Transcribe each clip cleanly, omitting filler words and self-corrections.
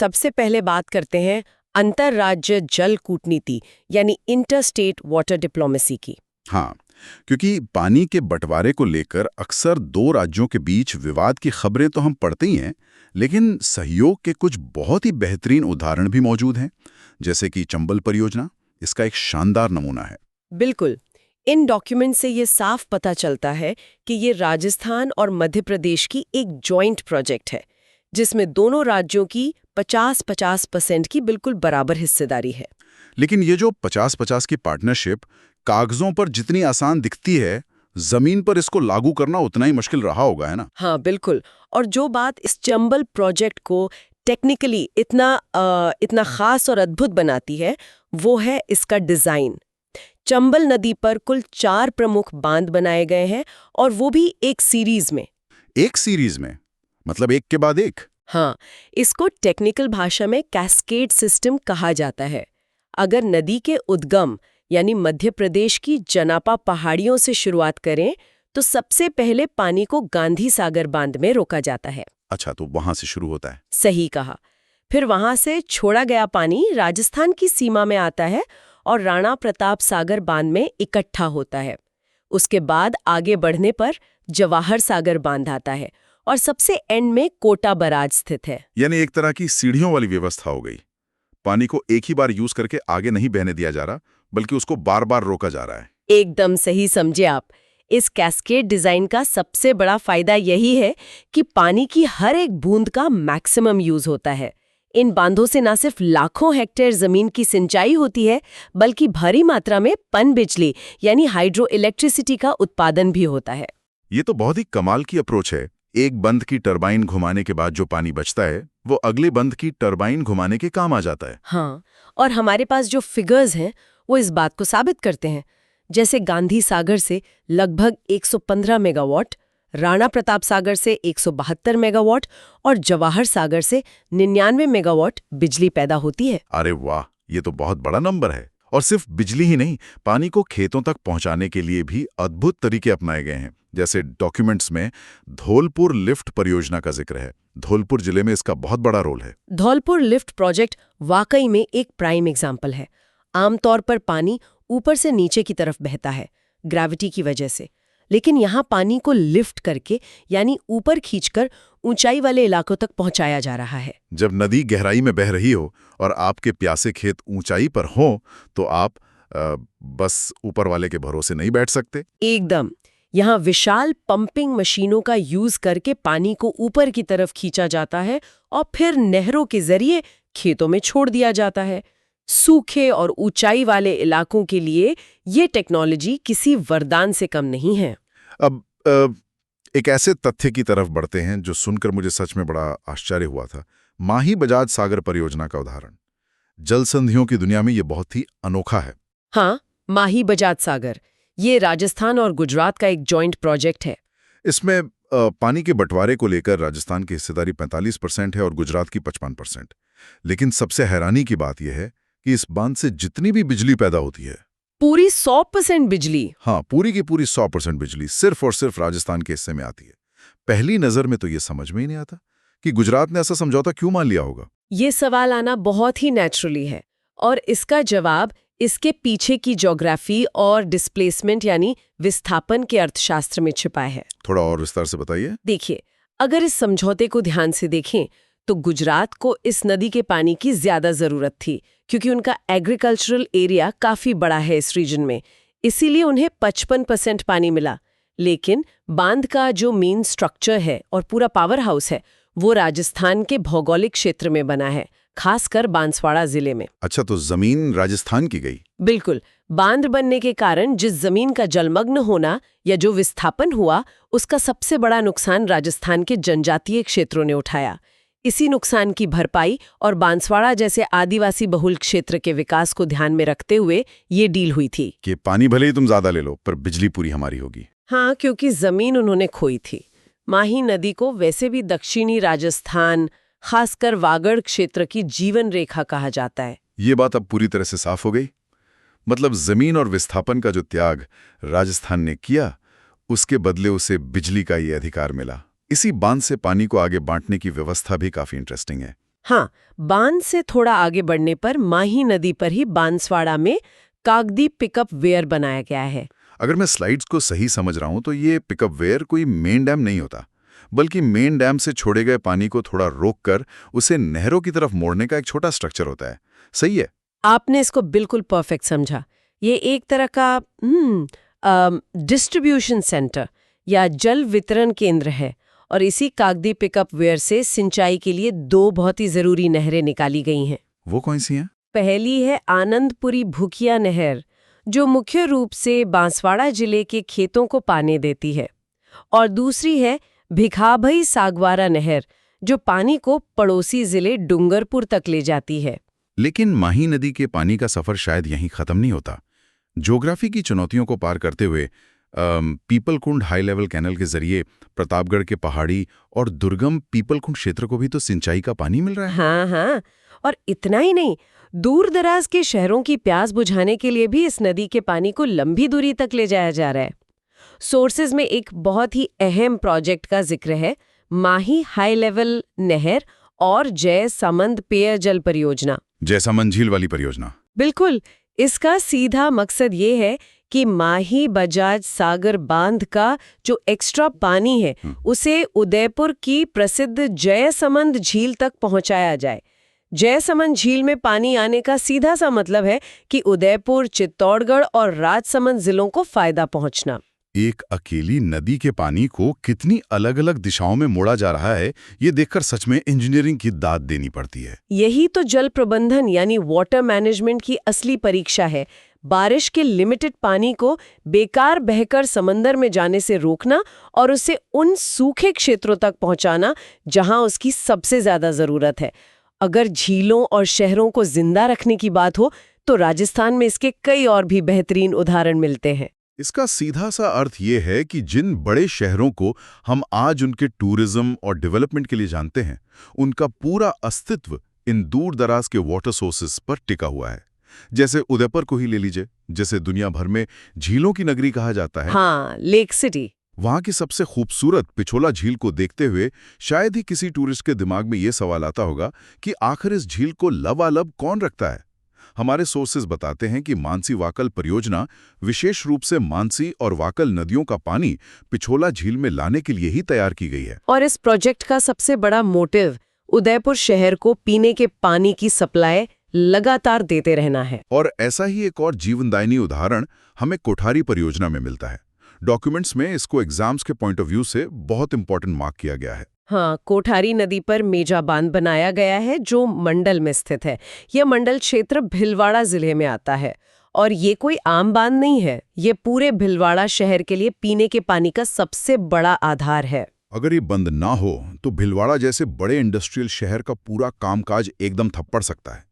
सबसे पहले बात करते हैं अंतर्राज्य जल कूटनीति यानी इंटरस्टेट वाटर डिप्लोमेसी की। हाँ, क्योंकि पानी के बंटवारे को लेकर अक्सर दो राज्यों के बीच विवाद की खबरें तो हम पढ़ते ही हैं, लेकिन सहयोग के कुछ बहुत ही बेहतरीन उदाहरण भी मौजूद हैं, जैसे कि चंबल परियोजना इसका एक शानदार नमूना है। बिल्कुल। इन डॉक्यूमेंट से ये साफ पता चलता है कि ये राजस्थान और मध्य प्रदेश की एक जॉइंट प्रोजेक्ट है, जिसमें दोनों राज्यों की 50-50% की बिल्कुल बराबर हिस्सेदारी है। लेकिन ये जो 50-50 की पार्टनरशिप कागजों पर जितनी आसान दिखती है, जमीन पर इसको लागू करना उतना ही मुश्किल रहा होगा, है ना? हाँ, बिल्कुल। और जो बात इस चंबल प्रोजेक्ट को टेक्निकली इतना खास और अद्भुत बनाती है, वो है इसका डिजाइन। चंबल नदी पर कुल 4 प्रमुख बांध बनाए गए हैं, और वो भी एक सीरीज में। एक सीरीज में? मतलब एक के बाद एक? हाँ, इसको टेक्निकल भाषा में कैस्केड सिस्टम कहा जाता है। अगर नदी के उद्गम यानी मध्य प्रदेश की जनापा पहाड़ियों से शुरुआत करें, तो सबसे पहले पानी को गांधी सागर बांध में रोका जाता है। अच्छा, तो वहां से शुरू होता है। सही कहा। फिर वहां से छोड़ा गया पानी राजस्थान की सीमा में आता है और राणा प्रताप सागर बांध में इकट्ठा होता है। उसके बाद आगे बढ़ने पर जवाहर सागर बांध आता है और सबसे एंड में कोटा बराज स्थित है। यानी एक तरह की सीढ़ियों वाली व्यवस्था हो गई। पानी को एक ही बार यूज करके आगे नहीं बहने दिया जा रहा, बल्कि उसको बार बार रोका जा रहा है। एकदम सही समझे आप। इस कैस्केड डिजाइन का सबसे बड़ा फायदा यही है कि पानी की हर एक बूंद का मैक्सिमम यूज होता है। इन बांधों से न सिर्फ लाखों हेक्टेयर जमीन की सिंचाई होती है, बल्कि भारी मात्रा में पन बिजली यानी हाइड्रो इलेक्ट्रिसिटी का उत्पादन भी होता है। ये तो बहुत ही कमाल की अप्रोच है। एक बंद की टरबाइन घुमाने के बाद जो पानी बचता है, वो अगले बंद की टरबाइन घुमाने के काम आ जाता है। हाँ, और हमारे पास जो फिगर्स हैं वो इस बात को साबित करते हैं। जैसे गांधी सागर से लगभग 115 मेगावाट, राणा प्रताप सागर से 172 मेगावाट और जवाहर सागर से 99 मेगावाट बिजली पैदा होती है। अरे वाह, ये तो बहुत बड़ा नंबर है। और सिर्फ बिजली ही नहीं, पानी को खेतों तक पहुंचाने के लिए भी अद्भुत तरीके अपनाए गए हैं। जैसे डॉक्यूमेंट्स में धौलपुर लिफ्ट परियोजना का जिक्र है। धौलपुर जिले में इसका बहुत बड़ा रोल है। धौलपुर लिफ्ट प्रोजेक्ट वाकई में एक प्राइम एग्जाम्पल है। आमतौर पर पानी ऊपर से नीचे की तरफ बहता है, ग्रेविटी की वजह से, लेकिन यहाँ पानी को लिफ्ट करके यानी ऊपर खींचकर ऊंचाई वाले इलाकों तक पहुंचाया जा रहा है। जब नदी गहराई में बह रही हो और आपके प्यासे खेत ऊंचाई पर हों, तो आप बस ऊपर वाले के भरोसे नहीं बैठ सकते। एकदम। यहाँ विशाल पंपिंग मशीनों का यूज करके पानी को ऊपर की तरफ खींचा जाता है और फिर नहरों के जरिए खेतों में छोड़ दिया जाता है। सूखे और ऊंचाई वाले इलाकों के लिए ये टेक्नोलॉजी किसी वरदान से कम नहीं है। अब एक ऐसे तथ्य की तरफ बढ़ते हैं जो सुनकर मुझे सच में बड़ा आश्चर्य हुआ था। माही बजाज सागर परियोजना का उदाहरण जल संधियों की दुनिया में ये बहुत ही अनोखा है। हाँ, माही बजाज सागर ये राजस्थान और गुजरात का एक जॉइंट प्रोजेक्ट है। इसमें पानी के बंटवारे को लेकर राजस्थान की हिस्सेदारी 45% है और गुजरात की 55%। लेकिन सबसे हैरानी की बात यह है कि इस बांध से जितनी भी बिजली पैदा होती है, पूरी 100% बिजली। हाँ, पूरी की पूरी 100% बिजली सिर्फ और सिर्फ राजस्थान के हिस्से में आती है। पहली नजर में तो ये समझ में ही नहीं आता कि गुजरात ने ऐसा समझौता क्यों मान लिया होगा। ये सवाल आना बहुत ही नेचुरली है, और इसका जवाब इसके पीछे की ज्योग्राफी और डिस्प्लेसमेंट यानी विस्थापन के अर्थशास्त्र में छिपा है। थोड़ा और विस्तार से बताइए। देखिए, अगर इस समझौते को ध्यान से देखें तो गुजरात को इस नदी के पानी की ज्यादा जरूरत थी, क्योंकि उनका एग्रीकल्चरल एरिया काफी बड़ा है इस रीजन में, इसीलिए उन्हें 55% पानी मिला। लेकिन बांध का जो मेन स्ट्रक्चर है और पूरा पावर हाउस है, वो राजस्थान के भौगोलिक क्षेत्र में बना है, खासकर बांसवाड़ा जिले में। अच्छा, तो जमीन राजस्थान की गई। बिल्कुल। बांध बनने के कारण जिस जमीन का जलमग्न होना या जो विस्थापन हुआ, उसका सबसे बड़ा नुकसान राजस्थान के जनजातीय क्षेत्रों ने उठाया। इसी नुकसान की भरपाई और बांसवाड़ा जैसे आदिवासी बहुल क्षेत्र के विकास को ध्यान में रखते हुए ये डील हुई थी कि पानी भले ही तुम ज्यादा ले लो, पर बिजली पूरी हमारी होगी। हाँ, क्योंकि जमीन उन्होंने खोई थी। माही नदी को वैसे भी दक्षिणी राजस्थान, खासकर वागड़ क्षेत्र की जीवन रेखा कहा जाता है। ये बात अब पूरी तरह से साफ हो गई। मतलब जमीन और विस्थापन का जो त्याग राजस्थान ने किया, उसके बदले उसे बिजली का ये अधिकार मिला। इसी बांध से पानी को आगे बांटने की व्यवस्था भी काफी इंटरेस्टिंग है। हाँ, बांध से थोड़ा आगे बढ़ने पर माही नदी पर ही बांसवाड़ा में कागदी पिकअप वेयर बनाया गया है। अगर मैं स्लाइड्स को सही समझ रहा हूं तो ये पिकअप वेयर कोई मेन डैम नहीं होता, बल्कि मेन डैम से छोड़े गए पानी को थोड़ा रोककर उसे नहरों की तरफ मोड़ने का एक छोटा स्ट्रक्चर होता है। सही है? आपने इसको बिल्कुल परफेक्ट समझा। ये एक तरह का डिस्ट्रीब्यूशन सेंटर या जल वितरण केंद्र है और इसी कागदी पिकअप वेयर से सिंचाई के लिए दो बहुत ही जरूरी नहरें निकाली गई हैं। वो कौन सी हैं? पहली है आनंदपुरी भुकिया नहर, जो मुख्य रूप से बांसवाड़ा जिले के खेतों को पानी देती है, और दूसरी है भिखाभई सागवारा नहर, जो पानी को पड़ोसी जिले डूंगरपुर तक ले जाती है। लेकिन माही नदी के पानी का सफर शायद यहीं खत्म नहीं होता। ज्योग्राफी की चुनौतियों को पार करते हुए पीपलकुंड हाई लेवल कैनल के जरिए प्रतापगढ़ के पहाड़ी और दुर्गम पीपलकुंड क्षेत्र को भी तो सिंचाई का पानी मिल रहा है। हाँ हाँ, और इतना ही नहीं, दूर दराज के शहरों की प्यास बुझाने के लिए भी इस नदी के पानी को लंबी दूरी तक ले जाया जा रहा है। सोर्सेज में एक बहुत ही अहम प्रोजेक्ट का जिक्र है, माही हाई लेवल नहर और जय समंद पेयजल परियोजना। जयसमंद झील वाली परियोजना? बिल्कुल। इसका सीधा मकसद ये है कि माही बजाज सागर बांध का जो एक्स्ट्रा पानी है उसे उदयपुर की प्रसिद्ध जयसमंद झील तक पहुंचाया जाए। जयसमंद झील में पानी आने का सीधा सा मतलब है कि उदयपुर, चित्तौड़गढ़ और राजसमंद जिलों को फायदा पहुंचना। एक अकेली नदी के पानी को कितनी अलग-अलग दिशाओं में मोड़ा जा रहा है, ये देखकर सच में इंजीनियरिंग की दाद देनी पड़ती है। यही तो जल प्रबंधन यानी वाटर मैनेजमेंट की असली परीक्षा है। बारिश के लिमिटेड पानी को बेकार बहकर समंदर में जाने से रोकना और उसे उन सूखे क्षेत्रों तक पहुंचाना जहां उसकी सबसे ज्यादा जरूरत है। अगर झीलों और शहरों को जिंदा रखने की बात हो तो राजस्थान में इसके कई और भी बेहतरीन उदाहरण मिलते हैं। इसका सीधा सा अर्थ ये है कि जिन बड़े शहरों को हम आज उनके टूरिज्म और डेवलपमेंट के लिए जानते हैं, उनका पूरा अस्तित्व इन दूर दराज के वाटर सोर्सेस पर टिका हुआ है। जैसे उदयपुर को ही ले लीजिए, जिसे दुनिया भर में झीलों की नगरी कहा जाता है। हाँ, लेक सिटी। वहां की सबसे खूबसूरत पिछोला झील को देखते हुए शायद ही किसी टूरिस्ट के दिमाग में ये सवाल आता होगा कि आखिर इस झील को लबालब कौन रखता है। हमारे सोर्सेज बताते हैं कि मानसी वाकल परियोजना विशेष रूप से मानसी और वाकल नदियों का पानी पिछोला झील में लाने के लिए ही तैयार की गई है। और इस प्रोजेक्ट का सबसे बड़ा मोटिव उदयपुर शहर को पीने के पानी की सप्लाई लगातार देते रहना है। और ऐसा ही एक और जीवनदायिनी उदाहरण हमें कोठारी परियोजना में मिलता है। डॉक्यूमेंट्स में इसको एग्जाम्स के पॉइंट ऑफ व्यू से बहुत इंपॉर्टेंट मार्क किया गया है। हाँ, कोठारी नदी पर मेजा बांध बनाया गया है जो मंडल में स्थित है। यह मंडल क्षेत्र भिलवाड़ा जिले में आता है और ये कोई आम बांध नहीं है, ये पूरे भिलवाड़ा शहर के लिए पीने के पानी का सबसे बड़ा आधार है। अगर ये बंद ना हो तो भिलवाड़ा जैसे बड़े इंडस्ट्रियल शहर का पूरा कामकाज एकदम ठप पड़ सकता है।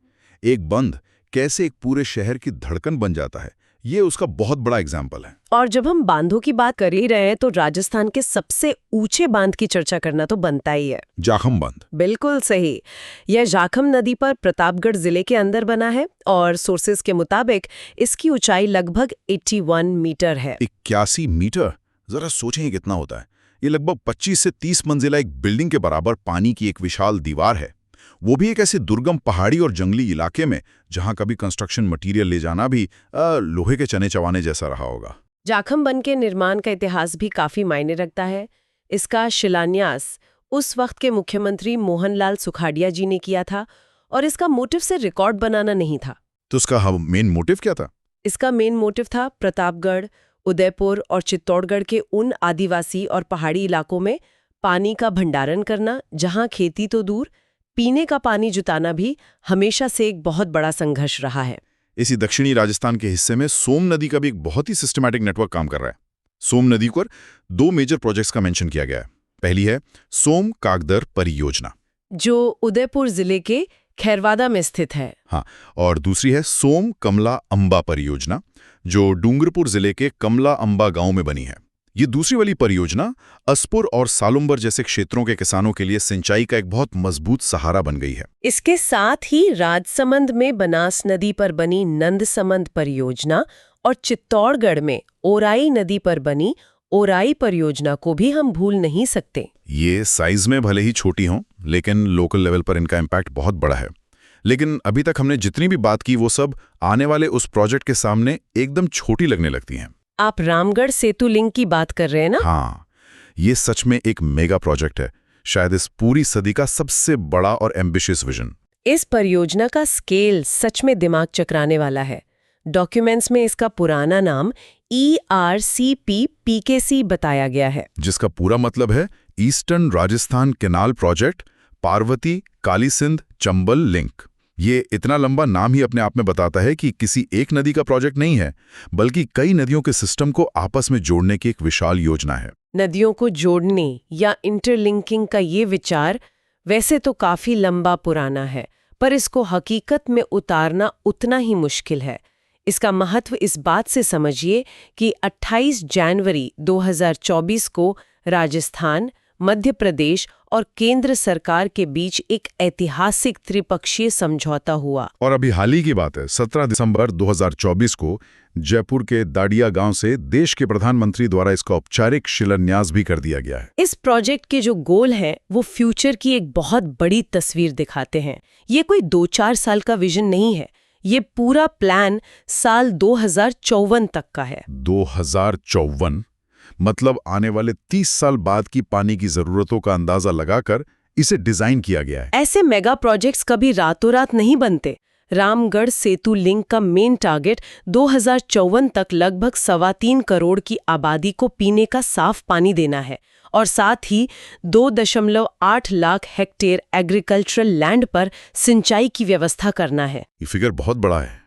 एक बंद कैसे एक पूरे शहर की धड़कन बन जाता है, ये उसका बहुत बड़ा एग्जाम्पल है। और जब हम बांधों की बात कर ही रहे हैं तो राजस्थान के सबसे ऊंचे बांध की चर्चा करना तो बनता ही है। जाखम बांध। बिल्कुल सही। यह जाखम नदी पर प्रतापगढ़ जिले के अंदर बना है और सोर्सेज के मुताबिक इसकी ऊंचाई लगभग 81 मीटर है। 81 मीटर? जरा सोचें ये कितना होता है। ये लगभग 25 से 30 मंजिला एक बिल्डिंग के बराबर पानी की एक विशाल दीवार है, वो भी एक ऐसे दुर्गम पहाड़ी और जंगली इलाके में जहां कभी कंस्ट्रक्शन मटेरियल ले जाना भी लोहे के चने चबाने जैसा रहा होगा। जाखम बंध के निर्माण का इतिहास भी काफी मायने रखता है। इसका शिलान्यास उस वक्त के मुख्यमंत्री मोहनलाल सुखाड़िया जी ने किया था और इसका मोटिव से रिकॉर्ड बनाना नहीं था। तो उसका मेन मोटिव क्या था? इसका मेन मोटिव था प्रतापगढ़, उदयपुर और चित्तौड़गढ़ के उन आदिवासी और पहाड़ी इलाकों में पानी का भंडारण करना जहां खेती तो दूर, पीने का पानी जुटाना भी हमेशा से एक बहुत बड़ा संघर्ष रहा है। इसी दक्षिणी राजस्थान के हिस्से में सोम नदी का भी एक बहुत ही सिस्टमैटिक नेटवर्क काम कर रहा है। सोम नदी पर 2 मेजर प्रोजेक्ट्स का मेंशन किया गया है। पहली है सोम कागदर परियोजना, जो उदयपुर जिले के खैरवादा में स्थित है। हाँ, और दूसरी है सोम कमला अंबा परियोजना, जो डूंगरपुर जिले के कमला अंबा गांव में बनी है। ये दूसरी वाली परियोजना असपुर और सालुम्बर जैसे क्षेत्रों के किसानों के लिए सिंचाई का एक बहुत मजबूत सहारा बन गई है। इसके साथ ही राजसमंद में बनास नदी पर बनी नंदसमंद परियोजना और चित्तौड़गढ़ में ओराई नदी पर बनी ओराई परियोजना को भी हम भूल नहीं सकते। ये साइज में भले ही छोटी हों, लेकिन लोकल लेवल पर इनका इम्पैक्ट बहुत बड़ा है। लेकिन अभी तक हमने जितनी भी बात की वो सब आने वाले उस प्रोजेक्ट के सामने एकदम छोटी लगने लगती हैं। आप रामगढ़ सेतु लिंक की बात कर रहे हैं ना? हाँ, ये सच में एक मेगा प्रोजेक्ट है, शायद इस पूरी सदी का सबसे बड़ा और एम्बिशियस विजन। इस परियोजना का स्केल सच में दिमाग चकराने वाला है। डॉक्यूमेंट्स में इसका पुराना नाम ERCP-PKC बताया गया है, जिसका पूरा मतलब है eastern Rajasthan canal project, Parvati Kalisindh Chambal link. ये इतना लंबा नाम ही अपने आप में बताता है कि किसी एक नदी का प्रोजेक्ट नहीं है, बल्कि कई नदियों के सिस्टम को आपस में जोड़ने की एक विशाल योजना है। नदियों को जोड़ने या इंटरलिंकिंग का ये विचार वैसे तो काफी लंबा पुराना है, पर इसको हकीकत में उतारना उतना ही मुश्किल है। इसका महत्व इस बात से समझिए कि 28 जनवरी 2024 को राजस्थान, मध्य प्रदेश और केंद्र सरकार के बीच एक ऐतिहासिक त्रिपक्षीय समझौता हुआ। और अभी हाल ही की बात है, 17 दिसंबर 2024 को जयपुर के दाड़िया गांव से देश के प्रधानमंत्री द्वारा इसका औपचारिक शिलान्यास भी कर दिया गया है। इस प्रोजेक्ट के जो गोल हैं वो फ्यूचर की एक बहुत बड़ी तस्वीर दिखाते हैं। ये कोई 2-4 साल का विजन नहीं है, ये पूरा प्लान साल 2054 तक का है। 2054 मतलब आने वाले 30 साल बाद की पानी की जरूरतों का अंदाजा लगाकर इसे डिजाइन किया गया है। ऐसे मेगा प्रोजेक्ट्स कभी रातों रात नहीं बनते। रामगढ़ सेतु लिंक का मेन टारगेट 2054 तक लगभग 3.25 करोड़ की आबादी को पीने का साफ पानी देना है और साथ ही 2.8 लाख हेक्टेयर एग्रीकल्चरल लैंड पर सिंचाई की व्यवस्था करना है। ये फिगर बहुत बड़ा है।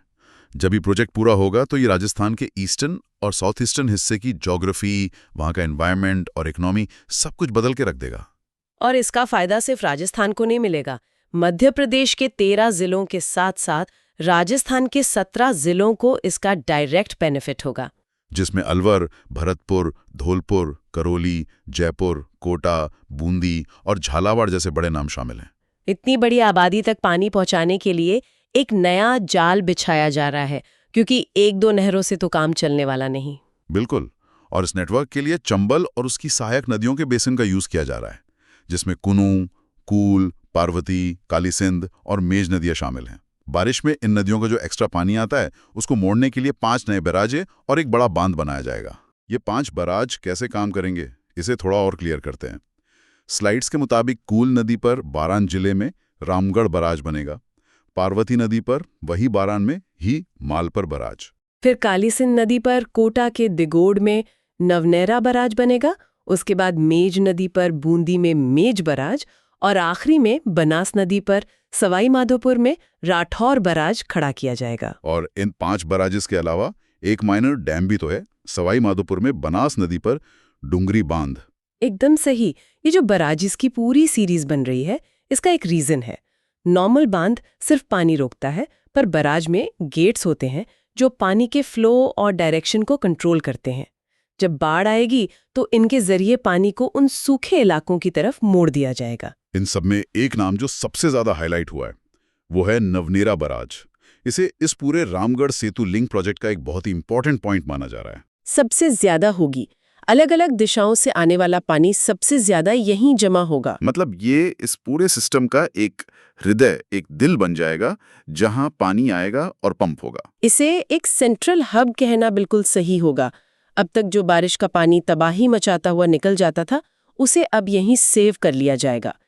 जब ये प्रोजेक्ट पूरा होगा तो ये राजस्थान के ईस्टर्न और साउथ ईस्टर्न हिस्से की ज्योग्राफी, वहाँ का एनवायरनमेंट और इकोनॉमी सब कुछ बदल के रख देगा। और इसका फायदा सिर्फ राजस्थान को नहीं मिलेगा। मध्य प्रदेश के 13 जिलों के साथ साथ राजस्थान के 17 जिलों को इसका डायरेक्ट बेनिफिट होगा, जिसमें अलवर, भरतपुर, धौलपुर, करौली, जयपुर, कोटा, बूंदी और झालावाड़ जैसे बड़े नाम शामिल हैं। इतनी बड़ी आबादी तक पानी पहुंचाने के लिए एक नया जाल बिछाया जा रहा है, क्योंकि 1-2 नहरों से तो काम चलने वाला नहीं। बिल्कुल, और इस नेटवर्क के लिए चंबल और उसकी सहायक नदियों के बेसिन का यूज किया जा रहा है, जिसमें कुनू, कूल, पार्वती, कालीसिंध और मेज नदियां शामिल हैं। बारिश में इन नदियों का जो एक्स्ट्रा पानी आता है उसको मोड़ने के लिए 5 नए बैराजे और एक बड़ा बांध बनाया जाएगा। ये 5 बैराज कैसे काम करेंगे, इसे थोड़ा और क्लियर करते हैं। स्लाइड्स के मुताबिक कूल नदी पर बारान जिले में रामगढ़ बैराज बनेगा, पार्वती नदी पर वही बारान में ही मालपर बैराज, फिर कालीसिंध नदी पर कोटा के दिगोड़ में नवनेरा बैराज बनेगा, उसके बाद मेज नदी पर बूंदी में मेज बैराज और आखिरी में बनास नदी पर सवाई माधोपुर में राठौर बैराज खड़ा किया जाएगा। और इन 5 बैराजेस के अलावा एक माइनर डैम भी तो है, सवाई माधोपुर में बनास नदी पर डुंगरी बांध। एकदम सही। ये जो बैराजेस की पूरी सीरीज बन रही है, इसका एक रीजन है। नॉर्मल बांध सिर्फ पानी रोकता है, पर बैराज में गेट्स होते हैं जो पानी के फ्लो और डायरेक्शन को कंट्रोल करते हैं। जब बाढ़ आएगी तो इनके जरिए पानी को उन सूखे इलाकों की तरफ मोड़ दिया जाएगा। इन सब में एक नाम जो सबसे ज्यादा हाईलाइट हुआ है वो है नवनेरा बैराज। इसे इस पूरे रामगढ़ सेतु लिंक प्रोजेक्ट का एक बहुत ही इंपॉर्टेंट पॉइंट माना जा रहा है। सबसे ज्यादा होगी, अलग अलग दिशाओं से आने वाला पानी सबसे ज्यादा यहीं जमा होगा। मतलब ये इस पूरे सिस्टम का एक हृदय, एक दिल बन जाएगा जहां पानी आएगा और पंप होगा। इसे एक सेंट्रल हब कहना बिल्कुल सही होगा। अब तक जो बारिश का पानी तबाही मचाता हुआ निकल जाता था, उसे अब यहीं सेव कर लिया जाएगा।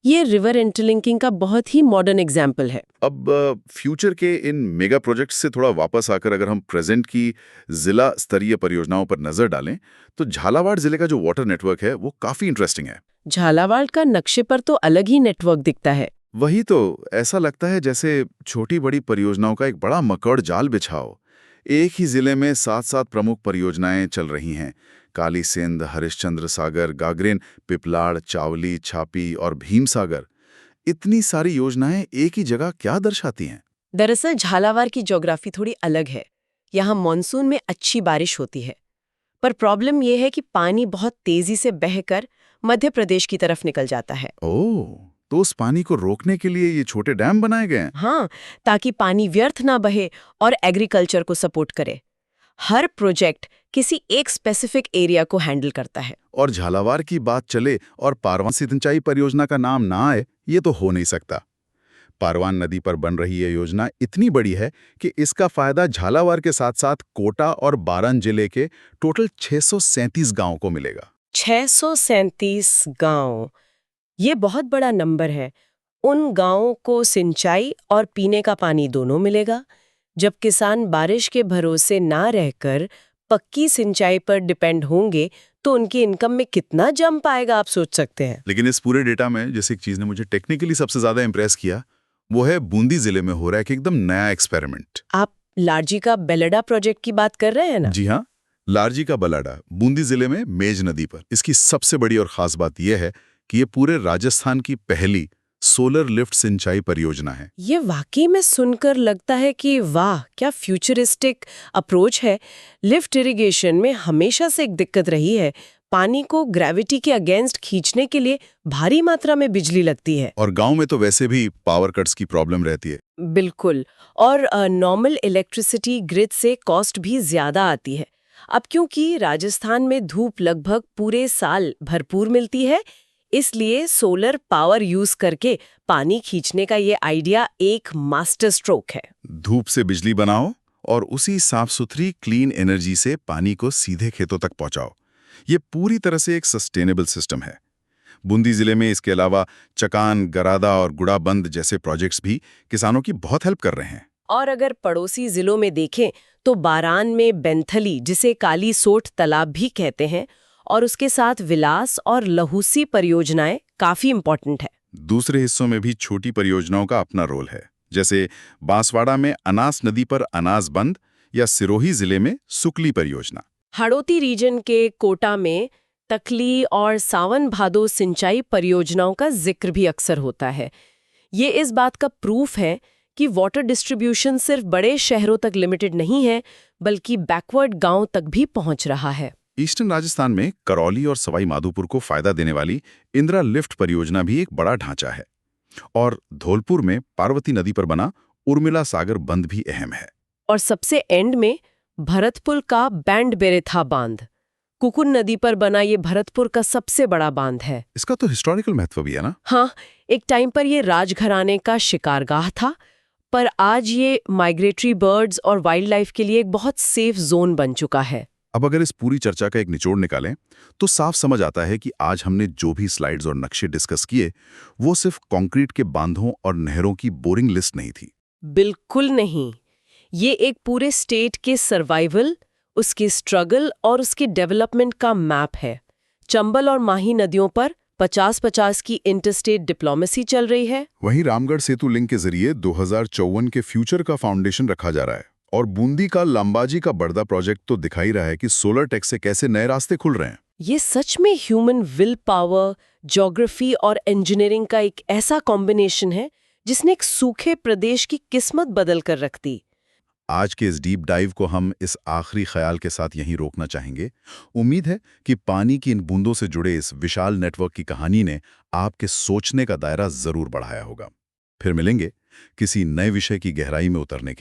ये रिवर इंटरलिंकिंग का बहुत ही मॉडर्न एग्जाम्पल है। अब फ्यूचर के इन मेगा प्रोजेक्ट्स से थोड़ा वापस आकर अगर हम प्रेजेंट की जिला स्तरीय परियोजनाओं पर नजर डालें तो झालावाड़ जिले का जो वाटर नेटवर्क है वो काफी इंटरेस्टिंग है। झालावाड़ का नक्शे पर तो अलग ही नेटवर्क दिखता है। वही तो, ऐसा लगता है जैसे छोटी बड़ी परियोजनाओं का एक बड़ा मकड़ जाल बिछाओ। एक ही जिले में 7 प्रमुख परियोजनाएं चल रही हैं। कालीसिंध, हरिश्चंद्र सागर, गागरेन, पिपलाड़, चावली, छापी और भीमसागर। इतनी सारी योजनाएं एक ही जगह क्या दर्शाती हैं? दरअसल झालावाड़ की ज्योग्राफी थोड़ी अलग है। यहाँ मॉनसून में अच्छी बारिश होती है, पर प्रॉब्लम यह है कि पानी बहुत तेजी से बहकर मध्य प्रदेश की तरफ निकल जाता है। ओह, तो उस पानी को रोकने के लिए ये छोटे डैम बनाए गए हैं? हाँ, ताकि पानी व्यर्थ ना बहे और एग्रीकल्चर को सपोर्ट करे। हर प्रोजेक्ट किसी एक स्पेसिफिक एरिया को हैंडल करता है। और झालावाड़ की बात चले और पारवान सिंचाई परियोजना का नाम ना आए, ये तो हो नहीं सकता। पारवान नदी पर बन रही ये योजना इतनी बड़ी है कि इसका फायदा झालावाड़ के साथ साथ कोटा और बारान जिले के टोटल 637 गांवों को मिलेगा। 637 गांव, ये बहुत बड़ा नंबर है। उन गांवों को सिंचाई और पीने का पानी दोनों मिलेगा। जब किसान बारिश के भरोसे ना रहकर पक्की सिंचाई पर डिपेंड होंगे तो उनकी इनकम में कितना जंप आएगा, आप सोच सकते हैं। लेकिन इस पूरे डेटा में जैसे एक चीज ने मुझे टेक्निकली सबसे ज्यादा इंप्रेस किया, वो है बूंदी जिले में हो रहा है कि एकदम नया एक्सपेरिमेंट। आप लारजी का बेलडा प्रोजेक्ट की बात कर रहे हैं ना? जी हाँ, लारजी का बलाडा बूंदी जिले में मेज नदी पर। इसकी सबसे बड़ी और खास बात यह है कि ये पूरे राजस्थान की पहली सोलर लिफ्ट सिंचाई परियोजना है। ये वाकई में सुनकर लगता है कि वाह, क्या फ्यूचरिस्टिक अप्रोच है। लिफ्ट इरिगेशन में हमेशा से एक दिक्कत रही है, पानी को ग्रेविटी के अगेंस्ट खींचने के लिए भारी मात्रा में बिजली लगती है। और गांव में तो वैसे भी पावर कट्स की प्रॉब्लम रहती है। बिल्कुल, और नॉर्मल इलेक्ट्रिसिटी ग्रिड से कॉस्ट भी ज्यादा आती है। अब क्योंकि राजस्थान में धूप लगभग पूरे साल भरपूर मिलती है, इसलिए सोलर पावर यूज करके पानी खींचने का ये आइडिया एक मास्टर स्ट्रोक है। धूप से बिजली बनाओ और उसी साफ सुथरी क्लीन एनर्जी से पानी को सीधे खेतों तक पहुंचाओ। ये पूरी तरह से एक सस्टेनेबल सिस्टम है। बूंदी जिले में इसके अलावा चकान, गरादा और गुड़ाबंद जैसे प्रोजेक्ट्स भी किसानों की बहुत हेल्प कर रहे हैं। और अगर पड़ोसी जिलों में देखें तो बारान में बेंथली, जिसे काली सोट तालाब भी कहते हैं, और उसके साथ विलास और लहूसी परियोजनाएं काफी इंपॉर्टेंट है। दूसरे हिस्सों में भी छोटी परियोजनाओं का अपना रोल है, जैसे बांसवाड़ा में अनास नदी पर अनास बंद या सिरोही जिले में सुकली परियोजना। हाड़ौती रीजन के कोटा में तकली और सावन भादो सिंचाई परियोजनाओं का जिक्र भी अक्सर होता है। ये इस बात का प्रूफ है कि वाटर डिस्ट्रीब्यूशन सिर्फ बड़े शहरों तक लिमिटेड नहीं है, बल्कि बैकवर्ड गांव तक भी पहुंच रहा है। ईस्टर्न राजस्थान में करौली और सवाई माधोपुर को फायदा देने वाली इंदिरा लिफ्ट परियोजना भी एक बड़ा ढांचा है। और धौलपुर में पार्वती नदी पर बना उर्मिला सागर बंद भी अहम है। और सबसे एंड में भरतपुर का बैंड बेरेथा बांध, कुकुन नदी पर बना ये भरतपुर का सबसे बड़ा बांध है। इसका तो हिस्टोरिकल महत्व भी है ना? हाँ, एक टाइम पर ये राजघराने का शिकारगाह था, पर आज ये माइग्रेटरी बर्ड्स और वाइल्ड लाइफ के लिए एक बहुत सेफ जोन बन चुका है। अब अगर इस पूरी चर्चा का एक निचोड़ निकालें तो साफ समझ आता है कि आज हमने जो भी स्लाइड्स और नक्शे डिस्कस किए, वो सिर्फ कंक्रीट के बांधों और नहरों की बोरिंग लिस्ट नहीं थी। बिल्कुल नहीं, ये एक पूरे स्टेट के सर्वाइवल, उसकी स्ट्रगल और उसकी डेवलपमेंट का मैप है। चंबल और माही नदियों पर 50-50 की इंटरस्टेट डिप्लोमेसी चल रही है। वहीं रामगढ़ सेतु लिंक के जरिए 2054 के फ्यूचर का फाउंडेशन रखा जा रहा है। और बूंदी का लांबाजी का बड़दा प्रोजेक्ट तो दिखा ही रहा है कि सोलर टेक से कैसे नए रास्ते खुल रहे हैं। ये सच में ह्यूमन विल पावर, ज्योग्राफी और इंजीनियरिंग का एक ऐसा कॉम्बिनेशन है जिसने एक सूखे प्रदेश की किस्मत बदल कर रख दी। आज के इस डीप डाइव को हम इस आखिरी ख्याल के साथ यहीं रोकना चाहेंगे। उम्मीद है कि पानी की इन बूंदों से जुड़े इस विशाल नेटवर्क की कहानी ने आपके सोचने का दायरा जरूर बढ़ाया होगा। फिर मिलेंगे किसी नए विषय की गहराई में उतरने के